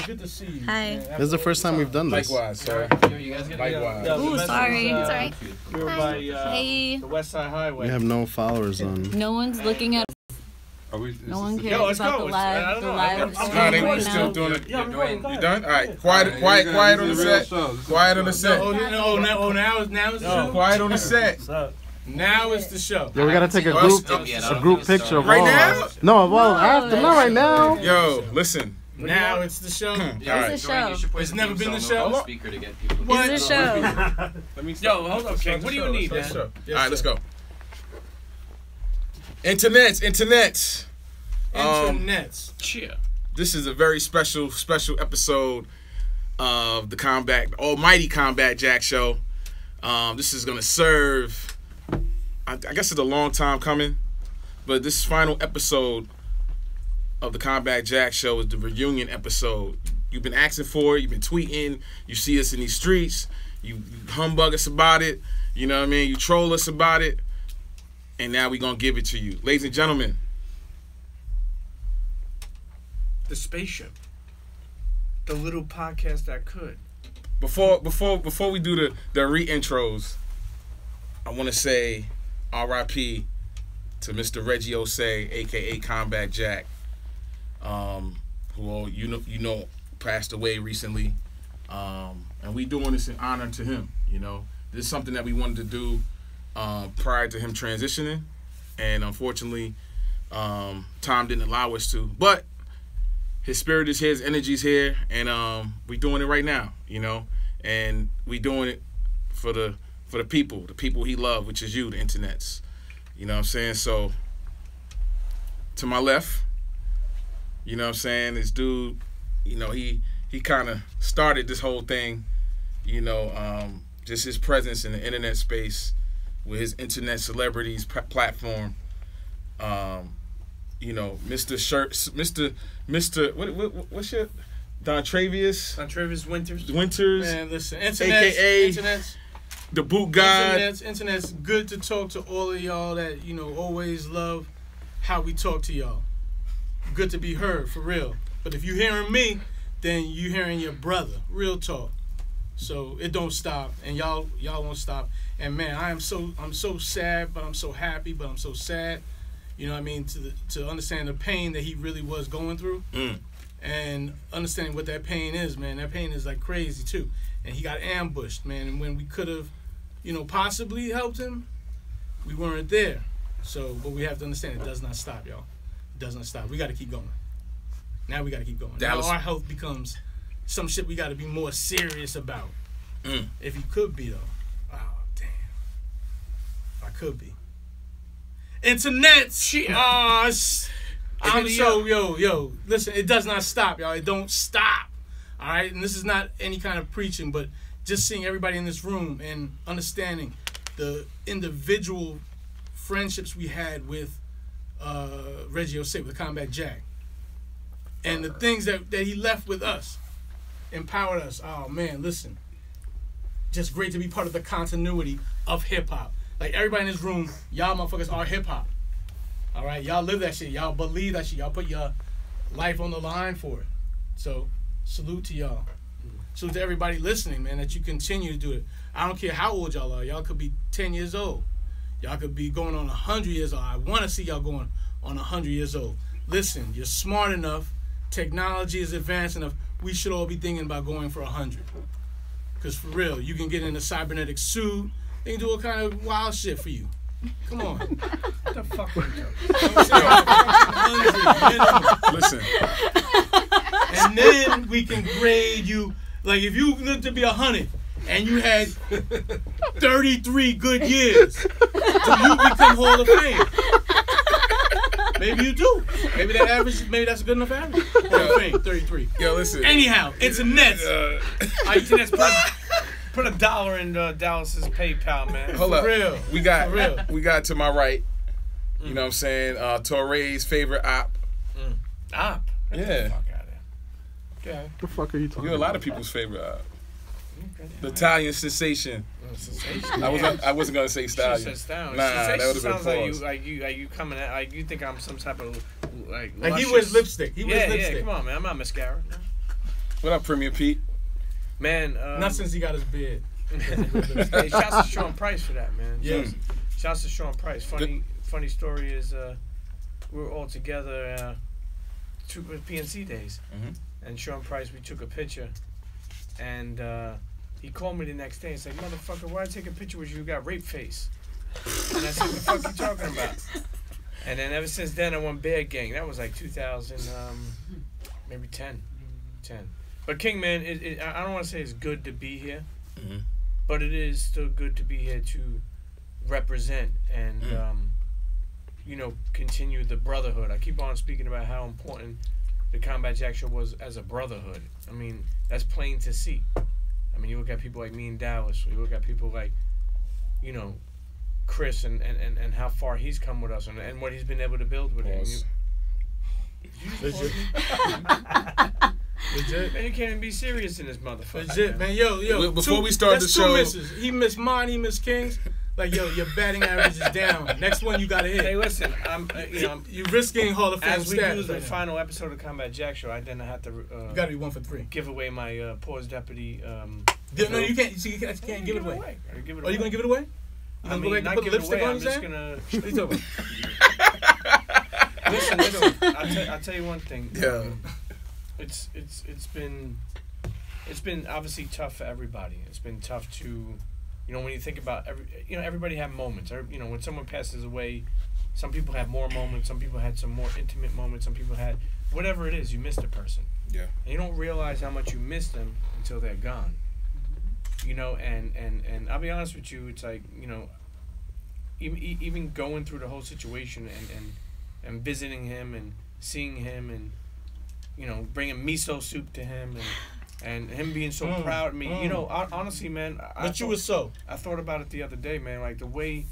good to see you. Hi. This is the first time we've done this. Likewise, sir. Likewise. Ooh, sorry. It's alright. We were by Hey. the West Side Highway. We have no followers on. No one's looking at. No one cares let's about go. the live. The live. We're still doing it. You done? All right. Quiet on the set. Quiet on the set. Now it's the show. Quiet on the set. Now it's the show. Yeah, we gotta take a group picture of Right all now? of us. No, well, after, not right now. Yo, listen. Now it's the show. All It's right. a show. It's never been the show. Speaker to get people. It's a show. Yo, hold up, King. What do you need, man? All right, let's go. Internets. Internets. This is a very special episode of the Almighty Combat Jack Show. This is gonna serve. I guess it's a long time coming, but this final episode of the Combat Jack Show is the reunion episode. You've been asking for it. You've been tweeting. You see us in these streets. You humbug us about it. You know what I mean? You troll us about it. And now we're going to give it to you. Ladies and gentlemen. The spaceship. The little podcast that could. Before we do the re-intros, I want to say R.I.P. to Mr. Reggie Osei, a.k.a. Combat Jack, who you know passed away recently. And we doing this in honor to him, you know. This is something that we wanted to do prior to him transitioning, and unfortunately time didn't allow us to, but his spirit is here, his energy is here, and we doing it right now, you know, and we doing it for the people he loved, which is you, the internets, you know what I'm saying? So to my left, you know what I'm saying, this dude, you know, he kind of started this whole thing, you know, just his presence in the internet space with his internet celebrities platform, you know, Mr. What's your Dontravius Winters, man, listen, AKA the Boot God. Internet's good to talk to all of y'all that, you know, always love how we talk to y'all. Good to be heard, for real. But if you hearing me, then you hearing your brother. Real talk. So it don't stop, and y'all won't stop. And man, I'm so sad, but I'm so happy, but I'm so sad. You know what I mean? To understand the pain that he really was going through, and understanding what that pain is, man. That pain is like crazy too. And he got ambushed, man. And when we could have, you know, possibly helped him, we weren't there. So, but we have to understand it does not stop, y'all. It does not stop. We got to keep going. Now we got to keep going. Now our health becomes some shit we got to be more serious about. If you could be, though. Oh, damn. I could be. Internet. I'm so, yo, listen, it does not stop, y'all. It don't stop. All right? And this is not any kind of preaching, but just seeing everybody in this room and understanding the individual friendships we had with Reggie Osei, with Combat Jack. And the things that he left with us, empowered us. Oh, man, listen. Just great to be part of the continuity of hip-hop. Like, everybody in this room, y'all motherfuckers are hip-hop. All right? Y'all live that shit. Y'all believe that shit. Y'all put your life on the line for it. So, salute to y'all. Salute to everybody listening, man, that you continue to do it. I don't care how old y'all are. Y'all could be 10 years old. Y'all could be going on 100 years old. I want to see y'all going on 100 years old. Listen, you're smart enough. Technology is advanced enough. We should all be thinking about going for 100. Because for real, you can get in a cybernetic suit. They can do all kind of wild shit for you. Come on. What the fuck are you Listen. And then we can grade you. Like, if you lived to be 100 and you had 33 good years, do you become Hall of Fame? Maybe you do. Maybe that average. Maybe that's a good enough average. Hall of Fame, 33. Yo, listen. Anyhow, internets. Internets. Put $1 in Dallas's PayPal, man. Hold up. Real. We got to my right. You know what I'm saying? Torre's favorite op. Op? Yeah. Get the fuck out of there. Okay. What the fuck are you talking You're a lot of people's favorite op. The Italian sensation. I wasn't gonna say stallion. She said stallion. Nah, that would have been sounds pause. like you coming at, like, you think I'm some type of like he wears lipstick. He wears lipstick. Yeah, come on, man. I'm not mascara. No. What up, Premier Pete? Man, Not since he got his beard. hey, shouts to Sean Price for that, man. Yes. Shouts to Sean Price. Funny story is we were all together PNC days, and Sean Price, we took a picture, and he called me the next day and said, "Motherfucker, why I take a picture with you? You got rape face." And I said, "What the fuck you talking about?" And then ever since then, I won Bear Gang. That was like 2000, maybe 10. But King, man, I don't want to say it's good to be here, but it is still good to be here to represent and, you know, continue the brotherhood. I keep on speaking about how important the Combat Jack Show was as a brotherhood. I mean, that's plain to see. I mean, you look at people like me and Dallas. You look at people like, you know, Chris and how far he's come with us and what he's been able to build with it. Legit. Man, you can't even be serious in this motherfucker. Legit, man. Yo. Before we start the show, two misses. He missed mine. He missed King's. Like, yo, your batting average is down. Next one you gotta hit. Hey, listen, you're risking Hall of Fame as we status. do the final episode of Combat Jack Show, I then have to. You gotta be 1 for 3. Give away my pause deputy. No, you can't. You can't give it away. Are you gonna give it away? You gonna go back and put lipstick on? I'm just gonna. What are you talking about? Listen. I'll tell you one thing. Yeah. It's been obviously tough for everybody. It's been tough to, you know, when you think about everybody have moments. You know, when someone passes away, some people have more moments. Some people had some more intimate moments. Some people had whatever it is. You missed a person. Yeah. And you don't realize how much you miss them until they're gone. You know, and I'll be honest with you. It's like, you know, even going through the whole situation and visiting him and seeing him and, you know, bringing miso soup to him and him being so proud of me. You know, honestly, man. I thought about it the other day, man. Like, the way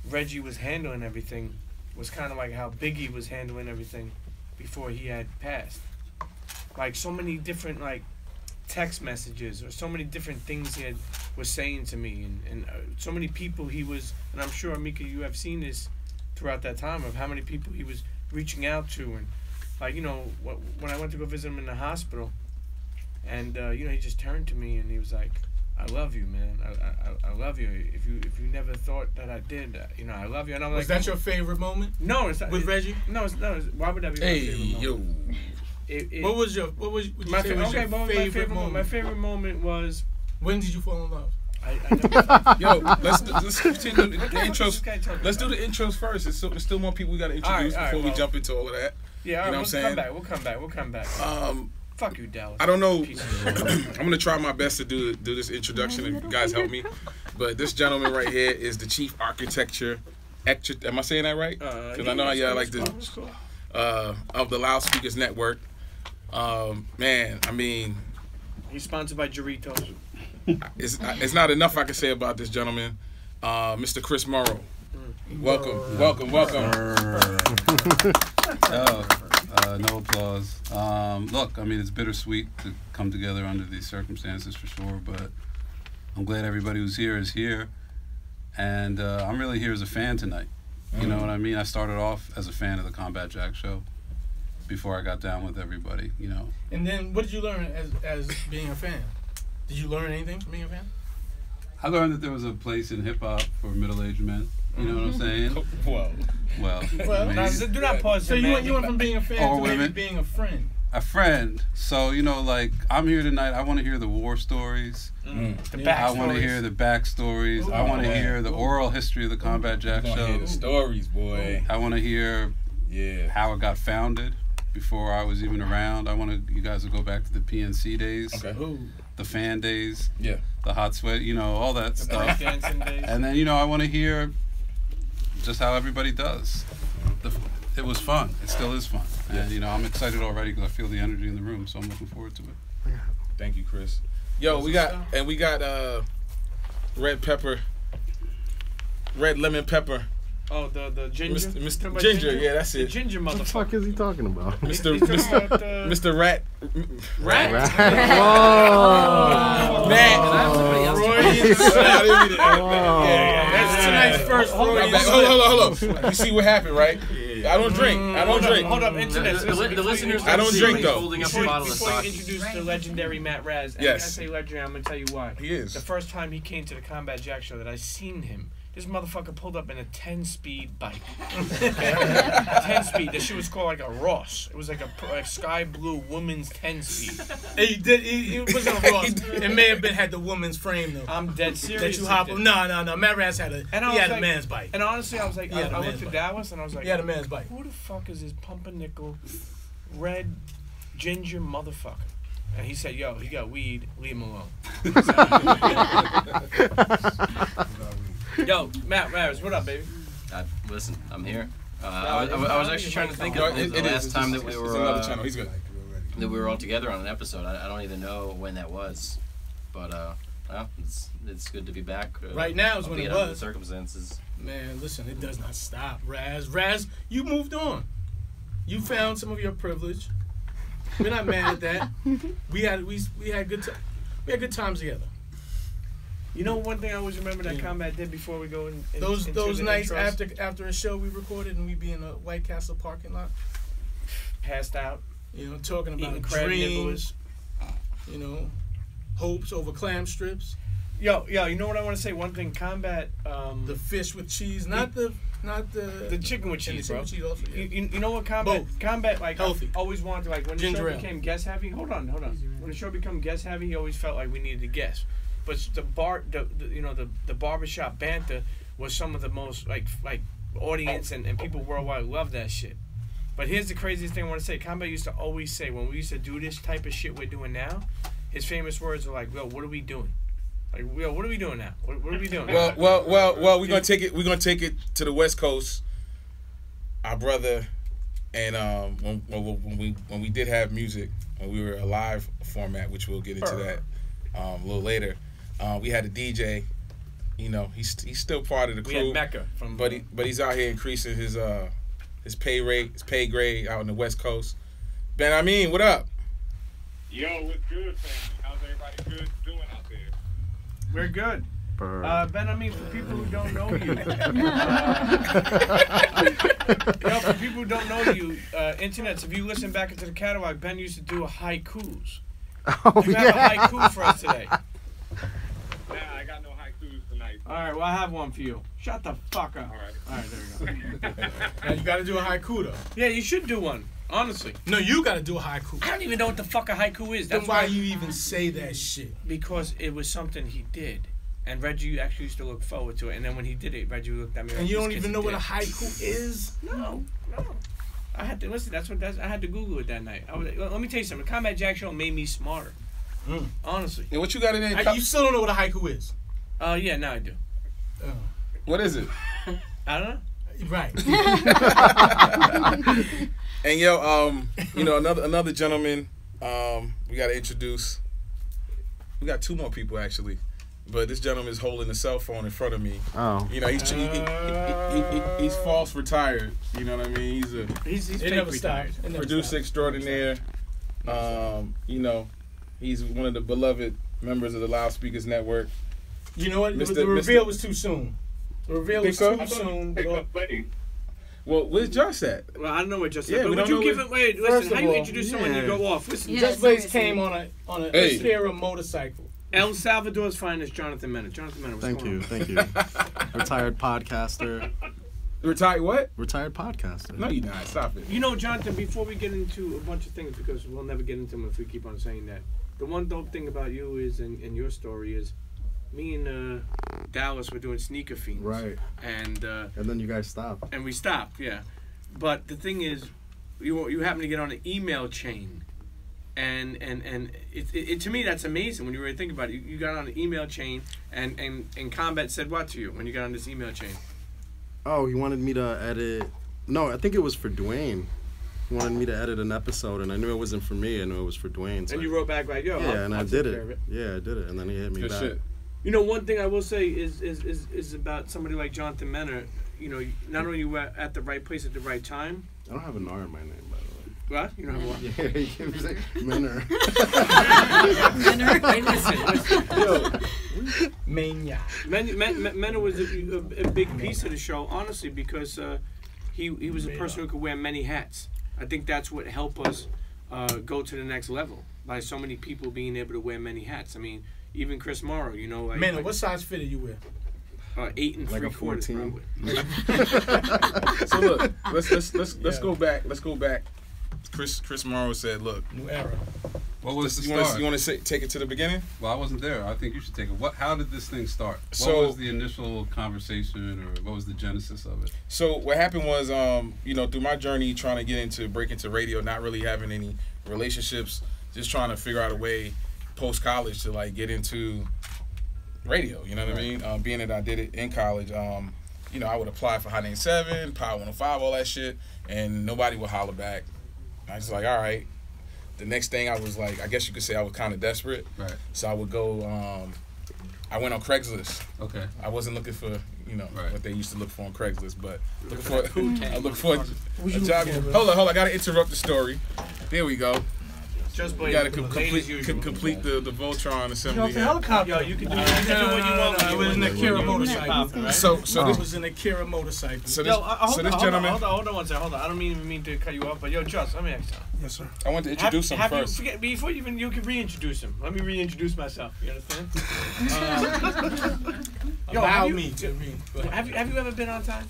Reggie was handling everything was kind of like how Biggie was handling everything before he had passed. Like, so many different, like, text messages or so many different things he was saying to me and so many people he was, and I'm sure, Mika, you have seen this throughout that time of how many people he was reaching out to. And, like, you know, when I went to go visit him in the hospital, and you know, he just turned to me and he was like, "I love you, man. I love you. If you never thought that I did, you know, I love you." And I'm like, "Was that your favorite moment?" No, it's not. With Reggie? No, why would that be my favorite moment? What was your favorite moment? My favorite moment was, when did you fall in love? Yo, let's continue the intros. Let's do the intros first. There's still more people we got to introduce before we jump into all of that. Yeah, you know what I'm saying? We'll come back. Fuck you, Dallas. I don't know. I'm gonna try my best to do this introduction, and you guys help me. But this gentleman right here is the chief architecture. Am I saying that right? Because I know y'all like this of the Loudspeakers Network. Man, I mean, he's sponsored by Doritos. It's not enough I can say about this gentleman, Mr. Chris Morrow. Welcome. No applause. Look, I mean, it's bittersweet to come together under these circumstances for sure, but I'm glad everybody who's here is here, and I'm really here as a fan tonight. You know what I mean? I started off as a fan of the Combat Jack Show before I got down with everybody, you know. And then what did you learn as being a fan? Did you learn anything from being a fan? I learned that there was a place in hip-hop for middle-aged men. You know what I'm saying? Well, I mean, do not pause. So you went from being a fan to maybe being a friend. A friend. So, you know, like, I'm here tonight. I want to hear the war stories. I want to hear the backstories. I want to hear the oral history of the Combat Jack Show. Hear the stories, boy. I want to hear how it got founded before I was even around. I want you guys to go back to the PNC days. Okay. The fan days. Yeah. The hot sweat, you know, all that stuff. Dancing days. And then, you know, I want to hear just how everybody does. It was fun. It still is fun. And, you know, I'm excited already because I feel the energy in the room, so I'm looking forward to it. Thank you, Chris. Yo, we got red lemon pepper. Oh, the ginger? Mr. Ginger, yeah, that's it. The ginger motherfucker. What the fuck is he talking about? Mr. Rat. Rat? Whoa! That's tonight's first Roy. Hold on. You see what happened, right? I don't drink. I don't drink. Hold up, internet. The listeners I don't drink, though. Holding up a bottle of Before you sake. introduce the legendary Matt Raz, and Yes. I say legendary, I'm gonna tell you why. He is. The first time he came to the Combat Jack show that I seen him, this motherfucker pulled up in a 10-speed bike. 10-speed. That shit was called like a Ross. It was like a sky blue woman's 10-speed. He wasn't a Ross. It may have had the woman's frame though. I'm dead serious. That you hop on. No. Matt Raz had a a man's bike. And honestly, I was like, He had a I man's looked at bike. Dallas and I was like, He had a man's bike. who the fuck is this pumpernickel, red, ginger motherfucker? And he said, yo, he got weed, leave him alone. Yo, Matt Raz, what up, baby? Listen, I'm here. I was actually trying to think of the last time that we were. It's another channel. He's good. That we were all together on an episode. I don't even know when that was, but well, it's good to be back. Right now is when it albeit under was. the circumstances. Man, listen, it does not stop. Raz, you moved on. You found some of your privilege. We're not mad at that. We had good times together. You know, one thing I always remember that Combat did before we go in. Those nights intros? after a show we recorded and we be in a White Castle parking lot, Passed out. you know, talking about Eating crab dreams, you know, hopes over clam strips, Yo, you know what I want to say? One thing, Combat. the fish with cheese, not the chicken with cheese, bro. With cheese also, yeah. You know what, Combat? Both. Combat, like, Healthy. always wanted to, like, when the Ginger show ale. became guest heavy. Hold on. When the show became guest heavy, he always felt like we needed to guest. But the barbershop banter was some of the most like audience and people worldwide love that shit. But here's the craziest thing I want to say. Combat used to always say when we used to do this type of shit we're doing now, his famous words were like, "Yo, what are we doing? Like, yo, what are we doing now? What are we doing?" Well, we're gonna take it. We're gonna take it to the West Coast. Our brother, and when we did have music, when we were a live format, which we'll get into that a little later. We had a DJ. You know, he's still part of the crew. We had Mecca from, but he's out here increasing his pay rate, his pay grade out in the West Coast. Ben, I mean, what up? Yo, what's good, fam? How's everybody doing out there? We're good. Ben, I mean, for people who don't know you, for people who don't know you, internets, if you listen back into the catalog, Ben used to do a haikus. Oh, You have a haiku for us today. Nah, I got no haikus tonight. All right, well, I have one for you. Shut the fuck up. All right. All right, there we go. Now you got to do a haiku though. Yeah, you should do one, honestly. No, you got to do a haiku. I don't even know what the fuck a haiku is. Then That's why you even say that shit? Because it was something he did. And Reggie actually used to look forward to it. And then when he did it, Reggie looked at me like, And you don't "This even kid's know what a dick." haiku is? No. I had to listen. I had to Google it that night. Let me tell you something. The Combat Jack show made me smarter. Honestly. And what you got in there? You still don't know what a haiku is? Yeah, now I do. What is it? I don't know. Right. And yo, you know, another gentleman, we got to introduce. We got two more people actually, but this gentleman is holding a cell phone in front of me. Oh. You know, he's false retired. You know what I mean? He's He's It never stopped. retired. It never producer stopped. extraordinaire. You know, he's one of the beloved members of the Loudspeakers Network. You know what? Mr. The reveal was too soon. The reveal was Think too so? soon. Well, where's Josh at? Well, I don't know what just Yeah, said, we but would don't you know give what- it? Wait, First listen. How of you all, introduce someone and you go off? Listen, Yeah. Just Blaze came on a Hey. Xterra motorcycle. El Salvador's finest, Jonathan Mena. Jonathan Mena, what's Thank going you, on? thank you. Retired podcaster. Retired what? Retired podcaster. No, you're not. Stop it. You know, Jonathan, before we get into a bunch of things, because we'll never get into them if we keep on saying that, the one dope thing about you is, and your story is, me and Dallas were doing Sneaker Fiends. Right. And then you guys stopped. we stopped, yeah. But the thing is, you happen to get on an email chain. And it to me, that's amazing when you really think about it. You got on an email chain, and Combat said what to you when you got on this email chain? Oh, he wanted me to edit. No, I think it was for Dwayne. He wanted me to edit an episode, and I knew it wasn't for me. I knew it was for Dwayne. So And you wrote back like, yo, yeah, and I'll I take did care of it. Yeah, I did it, and then he hit me Good back. shit. You know, one thing I will say is about somebody like Jonathan Mena. You know, not only you were at the right place at the right time. I don't have an R in my name, by the way. What? You don't have one? Yeah, he was like, Minner. Hey, listen. Mania. Mena was a big piece of the show, honestly, because he was a person who could wear many hats. I think that's what helped us go to the next level, by so many people being able to wear many hats. I mean, even Chris Morrow, you know. Like, Man, what size fit do you wear? 8 and Like a 3/4 14. So look, let's go back. Let's go back. Chris Morrow said, "Look, New era. What was the you start? want to take it to the beginning?" Well, I wasn't there. I think you should take it. How did this thing start? So- What was the initial conversation, or what was the genesis of it? So what happened was, through my journey trying to break into radio, not really having any relationships, just trying to figure out a way post college to like get into radio. You know what I mean? Being that I did it in college, I would apply for Hot 97, Power 105, all that shit, and nobody would holler back. I was like, all right. The next thing I was like, I guess you could say I was kind of desperate. Right. So I would go. I went on Craigslist. Okay. I wasn't looking for Right. what they used to look for on Craigslist, but I look for a you job. looking for? Hold on. I gotta interrupt the story. There we go. Just You gotta complete the Voltron assembly. the helicopter. Yo, you can do what you want. It was an Akira motorcycle. Right? So It this was an Akira motorcycle. so Yo, this gentleman. hold on one second. Hold on. I don't mean to cut you off, but yo, Just, let me ask you something. Yes, sir. I want to introduce him first. Before you can reintroduce him. Let me reintroduce myself. You understand? Yo, Allow have me to read. Go ahead. Have you ever been on time?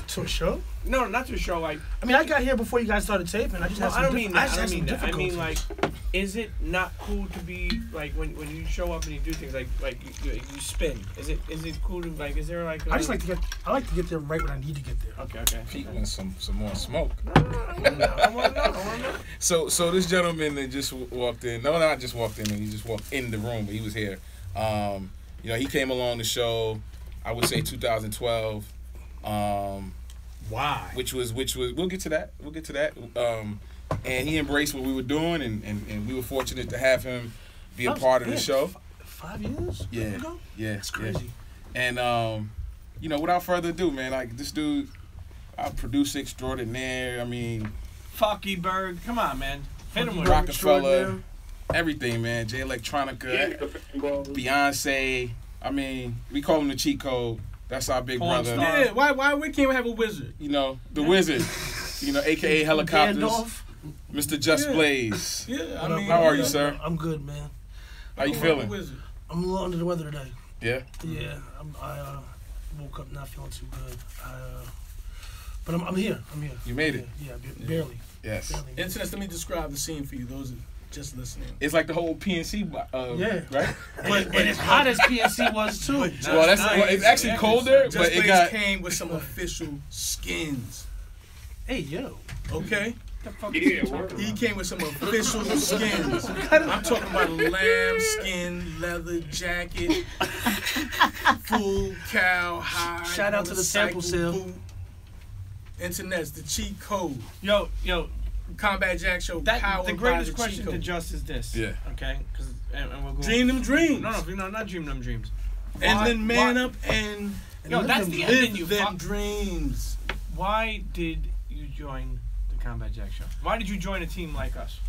To a show? No, not to a show. Like, I mean, I got here before you guys started taping. I just had some I don't mean that. I had don't mean some that. I mean, like, difficulties. is it not cool to be like when you show up and you do things like you spin? Is it cool to like? Is there like? I like to get there right when I need to get there. Okay. Pete wants some more smoke. I want to know. So this gentleman that just walked in. No, not just walked in. He just walked in the room, but he was here. He came along the show. I would say 2012. Why? Which was we'll get to that. And he embraced what we were doing, and we were fortunate to have him be a part of the show. 5 years? Yeah, ago? yeah, That's crazy. And without further ado, man, like this dude, our producer extraordinaire. I mean, Fucky Berg, come on, man. Hit him with Rockefeller, everything, man. J Electronica, Beyonce. I mean, we call him the cheat code. That's our big Porn brother. star. Yeah, why we can't have a wizard? The wizard. AKA helicopters. Gandalf. Mr. Just Yeah. Blaze. Yeah, What up, How are you, sir? I'm good, man. How you A feeling? wizard. I'm a little under the weather today. Yeah. Yeah, I woke up not feeling too good. But I'm here. I'm here. You made it. Yeah, barely. Yes. Barely. Internet, let me describe the scene for you. Those are just listening. It's like the whole PNC, Yeah. right? But as hot as PNC was too. Well, it's actually colder, Just but it Blaze got. came with some official skins. Hey yo. Okay? Yeah, word. He came with some official skins. I'm talking about a lamb skin, leather jacket, full cow hide. Shout out to the sample motorcycle sale. boot. Internet's the cheat code. Yo, Combat Jack Show. the powered greatest by the question cheat to code. Just is this. Yeah. Okay? And we'll go. Dream them dreams. No, not dream them dreams. And Why- then man why- up and Yo, that's the ending, you live them fuck. dreams. Why did you join the Combat Jack Show? Why did you join a team like us?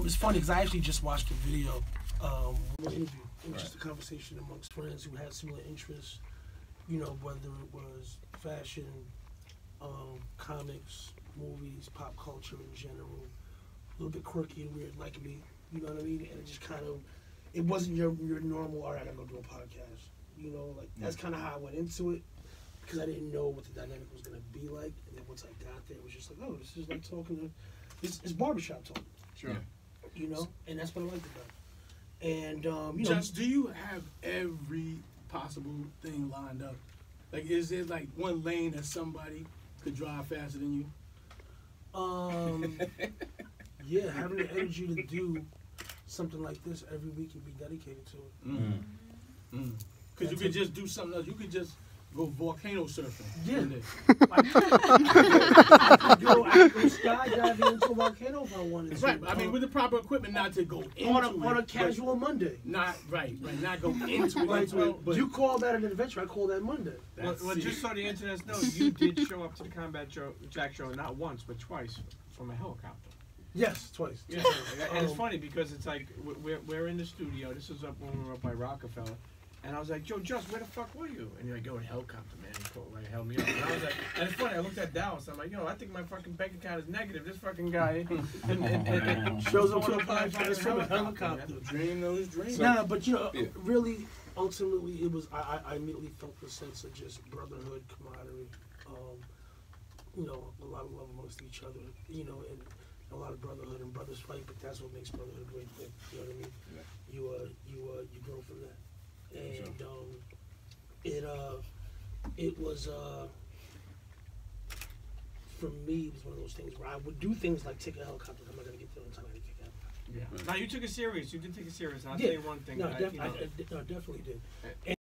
It's funny because I actually just watched a video, an interview. It was just a conversation amongst friends who had similar interests. Whether it was fashion, comics, movies, pop culture in general, a little bit quirky and weird like me. You know what I mean? And it just it wasn't your normal. All right, I gotta go do a podcast. That's kind of how I went into it because I didn't know what the dynamic was gonna be like. And then once I got there, it was just like, oh, this is like talking to, it's barbershop talk. Sure. And that's what I liked about it. And Just, do you have every possible thing lined up? Like, is there like one lane that somebody could drive faster than you? Yeah, having the energy to do something like this every week and be dedicated to it. Because you could just do something else. You could just go volcano surfing. Yeah. one day. I could go skydiving into a volcano if I wanted to. Right. I mean, with the proper equipment, not to go into on a it, casual Monday. but not right. Not go into it. Like, but you call that an adventure, I call that Monday. Well, just so the internet knows, you did show up to the Combat Jack Show not once but twice from a helicopter. Yes, twice. Yeah, and it's funny because it's like we're in the studio. This was up when we were up by Rockefeller, And I was like, yo, Just, where the fuck were you? And you're like, yo, a helicopter, man. He called, like, held me up. And I was like, and it's funny, I looked at Dallas. I'm like, yo, I think my fucking bank account is negative. This fucking guy and shows up to a podcast from a helicopter. Dream those dreams. Nah, but you know, really, ultimately, it was. I immediately felt the sense of just brotherhood, camaraderie. You know, a lot of love amongst each other. You know, and a lot of brotherhood and brothers fight, but that's what makes brotherhood a great thing. You know what I mean? Yeah. You grow from that. And it was for me, it was one of those things where I would do things like take a helicopter. I'm not gonna get there on time to kick out. Yeah. Now you took it serious. You did take it serious. And I'll Yeah. tell you one thing. No, I definitely did.